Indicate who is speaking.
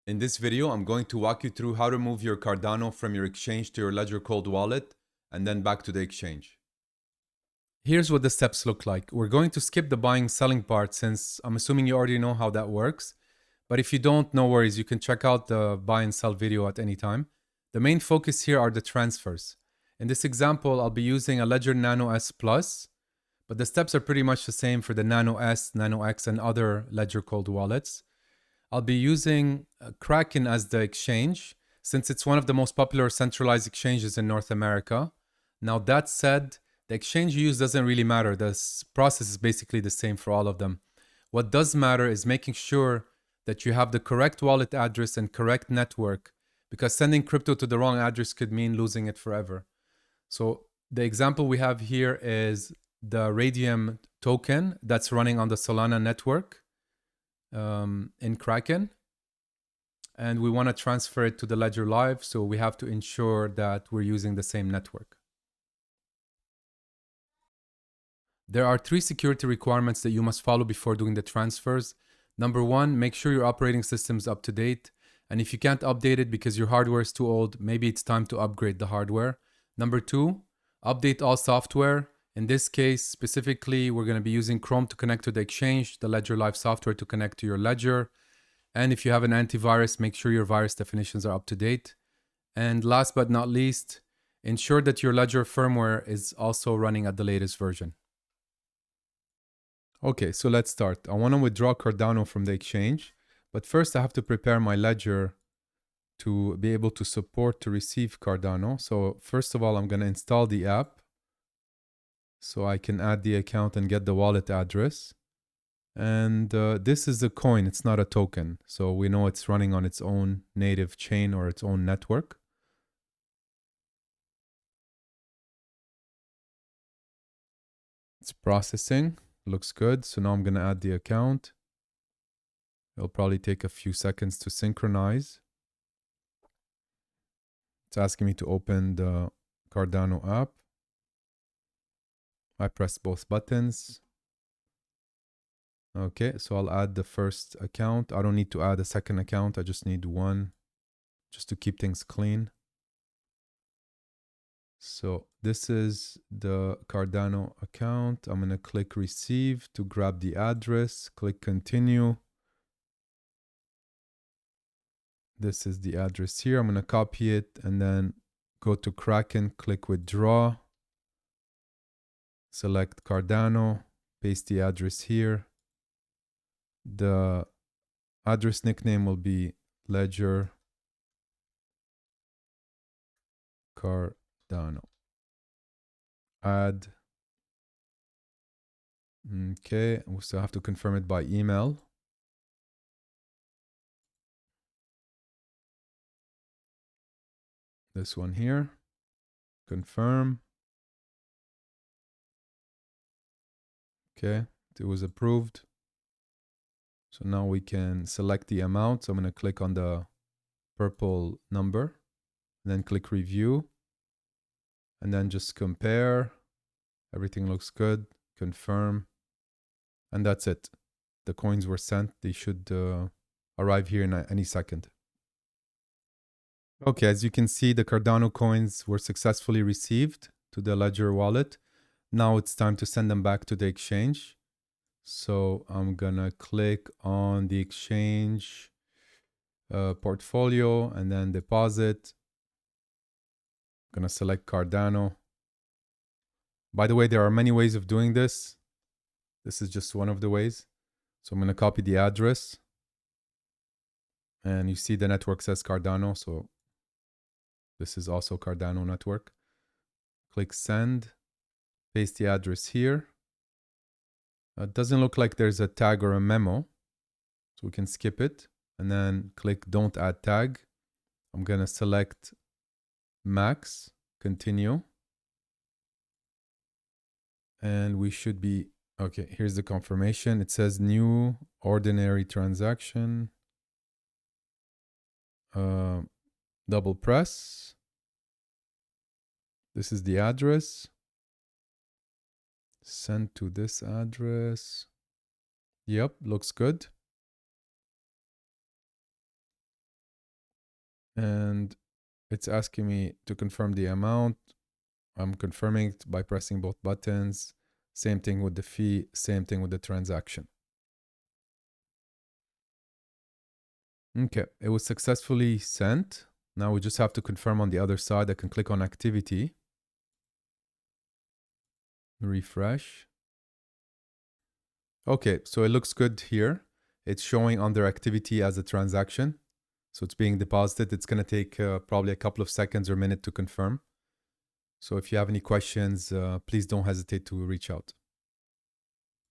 Speaker 1: In this video, I'm going to walk you through how to move your Cardano from your exchange to your Ledger cold wallet and then back to the exchange. Here's what the steps look like. We're going to skip the buying selling part since I'm assuming you already know how that works. But if you don't, no worries, you can check out the buy and sell video at any time. The main focus here are the transfers. In this example, I'll be using a Ledger Nano S Plus, but the steps are pretty much the same for the Nano S, Nano X, and other Ledger cold wallets. I'll be using Kraken as the exchange since it's one of the most popular centralized exchanges in North America. Now, that said, the exchange you use doesn't really matter. The process is basically the same for all of them. What does matter is making sure that you have the correct wallet address and correct network, because sending crypto to the wrong address could mean losing it forever. So the example we have here is the Radium token that's running on the Solana network in Kraken. And we want to transfer it to the Ledger Live, so we have to ensure that we're using the same network. There are 3 security requirements that you must follow before doing the transfers. Number 1, make sure your operating system is up to date. And if you can't update it because your hardware is too old, maybe it's time to upgrade the hardware. Number 2, update all software. In this case, specifically, we're going to be using Chrome to connect to the exchange, the Ledger Live software to connect to your Ledger. And if you have an antivirus, make sure your virus definitions are up to date. And last but not least, ensure that your Ledger firmware is also running at the latest version. Okay, so let's start. I want to withdraw Cardano from the exchange, but first I have to prepare my Ledger to be able to support to receive Cardano. So first of all, I'm going to install the app so I can add the account and get the wallet address. And this is a coin, it's not a token. So we know it's running on its own native chain or its own network. It's processing, looks good. So now I'm going to add the account. It'll probably take a few seconds to synchronize. It's asking me to open the Cardano app. I press both buttons. Okay, so I'll add the first account. I don't need to add a second account. I just need one just to keep things clean. So this is the Cardano account. I'm going to click receive to grab the address, click continue. This is the address here. I'm going to copy it and then go to Kraken, click withdraw, select Cardano, paste the address here. The address nickname will be Ledger Cardano. Add. Okay, we still have to confirm it by email. This one here. Confirm. Okay, it was approved. So now we can select the amount. So I'm going to click on the purple number, and then click review, and then just compare. Everything looks good. Confirm. And that's it. The coins were sent. They should arrive here in any second. Okay, as you can see, the Cardano coins were successfully received to the Ledger wallet. Now it's time to send them back to the exchange. So I'm gonna click on the exchange portfolio and then deposit. I'm gonna select Cardano. By the way, there are many ways of doing this. This is just one of the ways. So I'm gonna copy the address. And you see the network says Cardano, so this is also Cardano network. Click send, paste the address here. It doesn't look like there's a tag or a memo, so we can skip it. And then click don't add tag. I'm gonna select max, continue. And we should be, okay, here's the confirmation. It says new ordinary transaction. Double press. This is the address. Send to this address. Yep, looks good. And it's asking me to confirm the amount. I'm confirming it by pressing both buttons. Same thing with the fee, same thing with the transaction. Okay, it was successfully sent. Now we just have to confirm on the other side. I can click on activity, refresh. Okay, so it looks good here. It's showing under activity as a transaction. So it's being deposited. It's going to take probably a couple of seconds or minute to confirm. So if you have any questions, please don't hesitate to reach out.